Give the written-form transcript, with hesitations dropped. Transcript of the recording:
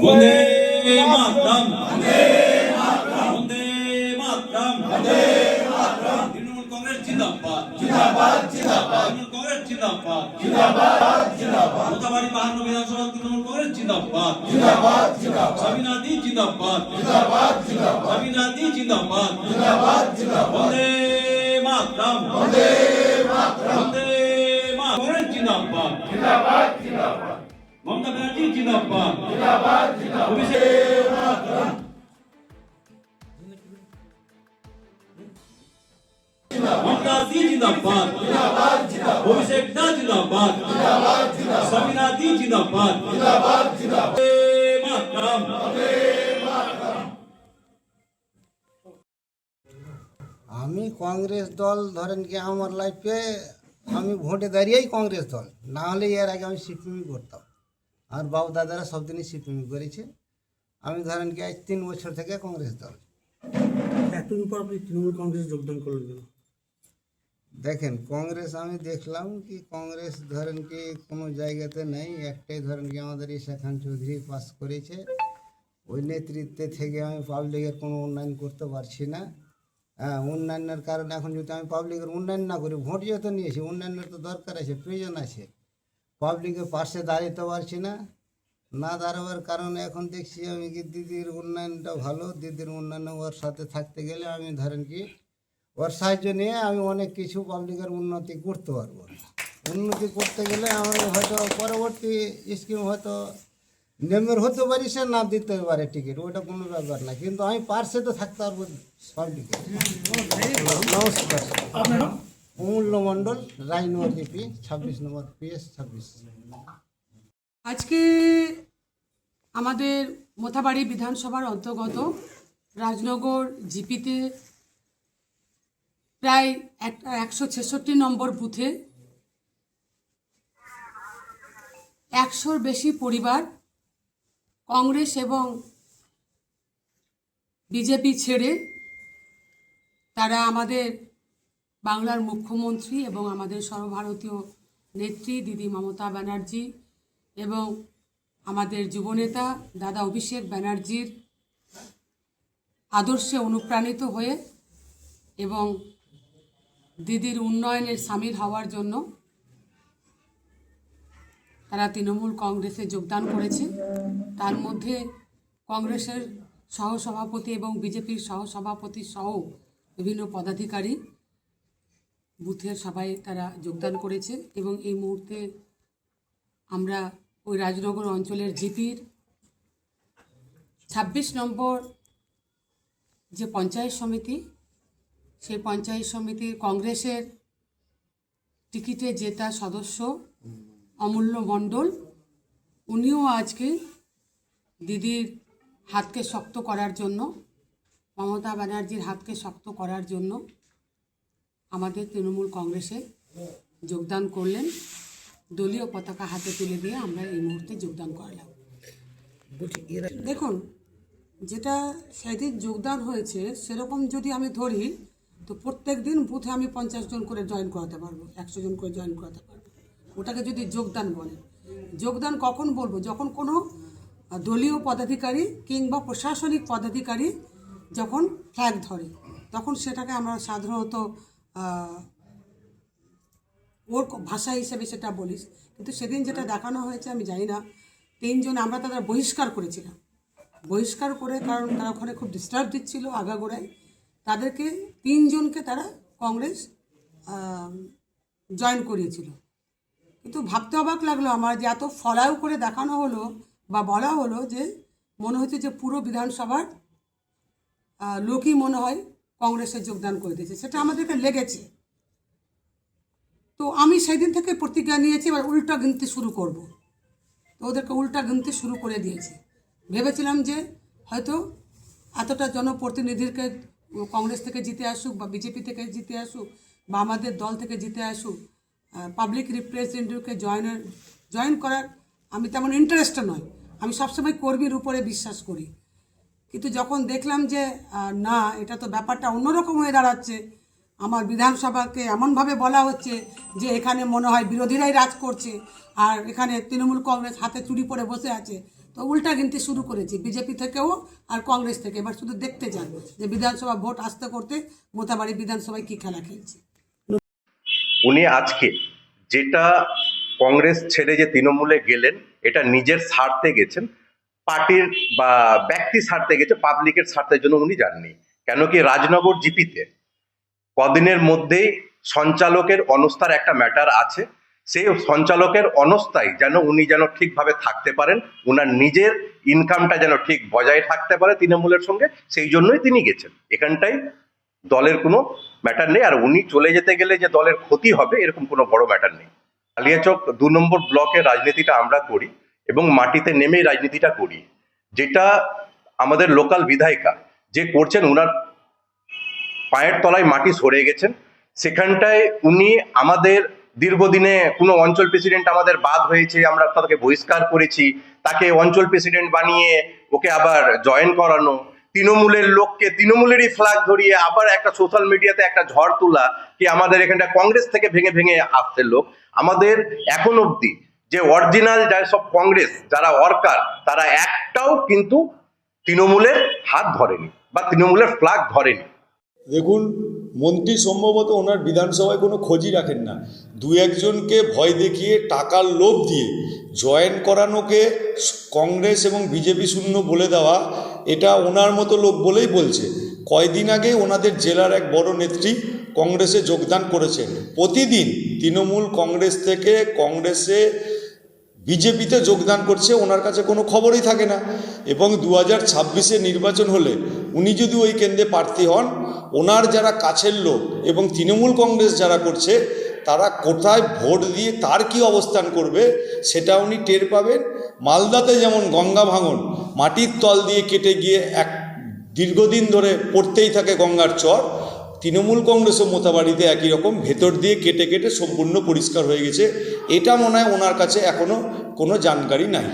বন্দে মাতরম, বন্দে মাতরম, বন্দে মাতরম, বন্দে মাতরম। তৃণমূল কংগ্রেস জিন্দাবাদ, জিন্দাবাদ, জিন্দাবাদ। তৃণমূল কংগ্রেস জিন্দাবাদ, জিন্দাবাদ, জিন্দাবাদ। মোথাবাড়ি 52 বিধানসভা তৃণমূল কংগ্রেস জিন্দাবাদ, জিন্দাবাদ, জিন্দাবাদ। সাবিনা দি জিন্দাবাদ, জিন্দাবাদ, জিন্দাবাদ। সাবিনা দি জিন্দাবাদ, জিন্দাবাদ, জিন্দাবাদ। বন্দে মাতরম, বন্দে মাতরম, বন্দে মাতরম। কংগ্রেস জিন্দাবাদ, জিন্দাবাদ, জিন্দাবাদ। মমতা ব্যানার্জি জিন্দাবাদ, জিন্দাবাদ, জিন্দাবাদ। অভিষেক মাতরম, মমতা দি জিন্দাবাদ, জিন্দাবাদ, জিন্দাবাদ। অভিষেক দা জিন্দাবাদ, জিন্দাবাদ, জিন্দাবাদ। সাবিনা দি জিন্দাবাদ, জিন্দাবাদ, জিন্দাবাদ। মাতরম, মাতরম। আমি কংগ্রেস দল ধরেন কি আমার লাইফে আমি ভোটে দাঁড়িয়েই কংগ্রেস দল, না হলে এর আগে আমি সিপিএমই করতাম। আর বাবু দাদারা সব দিনই সিপিএমই করেছে। আমি ধরেন কি আজ 3 বছর থেকে কংগ্রেস দল। এতদিন পর আপনি তৃণমূল কংগ্রেসে যোগদান করলেন কেন? দেখেন কংগ্রেস আমি দেখলাম কি কংগ্রেস ধরেন কি কোনো জায়গাতে নেই। একটাই ধরেন কি আমাদের ঈশা খান চৌধুরী পাস করেছে, ওই নেতৃত্বে থেকে আমি পাবলিকের কোনো উন্নয়ন করতে পারছি না। হ্যাঁ, উন্নয়নের কারণে এখন যদি আমি পাবলিকের উন্নয়ন না করি, ভোট যেহেতু নিয়েছি, উন্নয়নের তো দরকার আছে, প্রয়োজন আছে। পাবলিকের পাশে দাঁড়াতে পারছি না, না দাঁড়াবার কারণে এখন দেখছি আমি কি দিদির উন্নয়নটা ভালো, দিদির উন্নয়ন ওর সাথে থাকতে গেলে আমি ধরেন কি ওর সাহায্য নিয়ে আমি অনেক কিছু পাবলিকের উন্নতি করতে পারবো। উন্নতি করতে গেলে আমি হয়তো পরবর্তী স্কিম হয়তো নেমের হতে পারি, সে না দিতে পারে টিকিট, ওইটা কোনো ব্যাপার না, কিন্তু আমি পার্সে তো থাকতে পারবো পাবলিকে। নমস্কার, অমূল্য মণ্ডল, রাজনগর জিপি 26 নম্বর PS 26। আজকে আমাদের মোথাবাড়ি বিধানসভার অন্তর্গত রাজনগর জিপিতে প্রায় 166 নম্বর বুথে 100-র বেশি পরিবার কংগ্রেস এবং বিজেপি ছেড়ে তারা আমাদের বাংলার মুখ্যমন্ত্রী এবং আমাদের সর্বভারতীয় নেত্রী দিদি মমতা ব্যানার্জি এবং আমাদের যুবনেতা দাদা অভিষেক ব্যানার্জির আদর্শে অনুপ্রাণিত হয়ে এবং দিদির উন্নয়নের সামিল হওয়ার জন্য তারা তৃণমূল কংগ্রেসে যোগদান করেছে। তার মধ্যে কংগ্রেসের সহসভাপতি এবং বিজেপির সহসভাপতি সহ বিভিন্ন পদাধিকারী বুথের সবাই তারা যোগদান করেছে। এবং এই মুহূর্তে আমরা ওই রাজনগর অঞ্চলের জিপির 26 নম্বর যে পঞ্চায়েত সমিতি, সেই পঞ্চায়েত সমিতির কংগ্রেসের টিকিটে জেতা সদস্য অমূল্য মণ্ডল, উনিও আজকে দিদির হাতকে শক্ত করার জন্য, মমতা ব্যানার্জির হাতকে শক্ত করার জন্য আমাদের তৃণমূল কংগ্রেসে যোগদান করলেন। দলীয় পতাকা হাতে তুলে দিয়ে আমরা এই মুহূর্তে যোগদান করলাম। দেখুন, যেটা সেদিন যোগদান হয়েছে সেরকম যদি আমি ধরি তো প্রত্যেক দিন বুথে আমি 50 জন করে জয়েন করাতে পারবো, 100 জন করে জয়েন করাতে পারবো। ওটাকে যদি যোগদান বলে, যোগদান কখন বলবো? যখন কোনো দলীয় পদাধিকারী কিংবা প্রশাসনিক পদাধিকারী যখন ফ্ল্যাগ ধরে, তখন সেটাকে আমরা সাধারণত ওর ভাষা হিসেবে সেটা বলিস। কিন্তু সেদিন যেটা দেখানো হয়েছে আমি জানি না, 3 জন আমরা তাদের বহিষ্কার করেছিলাম। বহিষ্কার করে, কারণ তারা ওখানে খুব ডিস্টার্ব দিচ্ছিল আগাগোড়ায়, তাদেরকে 3 জনকে তারা কংগ্রেস জয়েন করিয়েছিল। কিন্তু ভাবতে অবাক লাগলো আমার যে এত ফলাও করে দেখানো হলো বা বলা হলো যে মনে হচ্ছে যে পুরো বিধানসভার লোকই মনে হয় কংগ্রেসে যোগদান করে দিয়েছে, সেটা আমাদেরকে লেগেছে। তো আমি সেই দিন থেকে প্রতিজ্ঞা নিয়েছি এবার উল্টা গিনতি শুরু করব। তো ওদেরকে উল্টা গিনতি শুরু করে দিয়েছি। ভেবেছিলাম যে হয়তো এতটা জনপ্রতিনিধিকে কংগ্রেস থেকে জিতে আসুক বা বিজেপি থেকে জিতে আসুক বা আমাদের দল থেকে জিতে আসুক, পাবলিক রিপ্রেজেন্টেটিভকে জয়েন করার আমি তেমন ইন্টারেস্টেড নয়। আমি সবসময় কর্মীর উপরে বিশ্বাস করি। কিন্তু যখন দেখলাম যে না, এটা তো ব্যাপারটা অন্যরকম হয়ে দাঁড়াচ্ছে, আমার বিধানসভাকে এমনভাবে বলা হচ্ছে যে এখানে মনে হয় বিরোধীরাই রাজ করছে আর এখানে তৃণমূল কংগ্রেস হাতে চুরি পরে বসে আছে, তো উল্টা গিনতি শুরু করেছি বিজেপি থেকেও আর কংগ্রেস থেকে। এবার শুধু দেখতে যান যে বিধানসভা ভোট আসতে করতে মোথাবাড়ি বিধানসভায় কী খেলা খেলছে। উনি আজকে যেটা কংগ্রেস ছেড়ে যে তৃণমূলে গেলেন, এটা নিজের স্বার্থে গেছেন, পার্টির বা ব্যক্তি স্বার্থে গেছে, পাবলিকের স্বার্থের জন্য উনি যাননি। কেন কি রাজনগর জিপিতে কদিনের মধ্যেই সঞ্চালকের অনস্থার একটা ম্যাটার আছে। সেই সঞ্চালকের অনস্থায় যেন উনি যেন ঠিকভাবে থাকতে পারেন, উনার নিজের ইনকামটা যেন ঠিক বজায় থাকতে পারে তৃণমূলের সঙ্গে, সেই জন্যই তিনি গেছেন। এখানটাই দলের কোনো ম্যাটার নেই। আর উনি চলে যেতে গেলে যে দলের ক্ষতি হবে এরকম কোনো বড় ম্যাটার নেই। কালিয়াচক 2 নম্বর ব্লকের রাজনীতিটা আমরা করি এবং মাটিতে নেমেই রাজনীতিটা করি। যেটা আমাদের লোকাল বিধায়িকা যে করছেন, উনার পায়ের তলায় মাটি সরে গেছেন। সেখানটায় উনি আমাদের দীর্ঘদিনে কোনো অঞ্চল প্রেসিডেন্ট আমাদের বাদ হয়েছে, আমরা তাকে বহিষ্কার করেছি, তাকে অঞ্চল প্রেসিডেন্ট বানিয়ে ওকে আবার জয়েন করানো, তৃণমূলের লোককে তৃণমূলেরই ফ্ল্যাগ ধরিয়ে আবার একটা সোশ্যাল মিডিয়াতে একটা ঝড় তোলা, কি আমাদের এখানটা কংগ্রেস থেকে ভেঙে ভেঙে আসছে লোক। আমাদের এখন অবধি যে অরিজিনাল যারা সব কংগ্রেস যারা ওয়ার্কার, তারা একটাও কিন্তু তৃণমূলের হাত ধরেনি বা তৃণমূলের ফ্ল্যাগ ধরেনি। দেখুন, মন্ত্রী সম্ভবত ওনার বিধানসভায় কোনো খোঁজই রাখেন না। 2-1 জনকে ভয় দেখিয়ে টাকার লোভ দিয়ে জয়েন করানোকে কংগ্রেস এবং বিজেপি শূন্য বলে দেওয়া, এটা ওনার মতো লোক বলেই বলছে। কয়দিন আগে ওনাদের জেলার এক বড় নেত্রী কংগ্রেসে যোগদান করেছেন। প্রতিদিন তৃণমূল কংগ্রেস থেকে কংগ্রেসে বিজেপিতে যোগদান করছে, ওনার কাছে কোনো খবরই থাকে না। এবং 2026-এ নির্বাচন হলে উনি যদি ওই কেন্দ্রে প্রার্থী হন, ওনার যারা কাছের লোক এবং তৃণমূল কংগ্রেস যারা করছে, তারা কোথায় ভোট দিয়ে তার কি অবস্থান করবে সেটা উনি টের পাবেন। মালদাতে যেমন গঙ্গা ভাঙন মাটির তল দিয়ে কেটে গিয়ে এক দীর্ঘদিন ধরে পড়তেই থাকে গঙ্গার চর, তৃণমূল কংগ্রেস ও মোথাবাড়িতে একই রকম ভেতর দিয়ে কেটে কেটে সম্পূর্ণ পরিষ্কার হয়ে গেছে। এটা মনে হয় ওনার কাছে এখনও কোনো জানকারি নাই।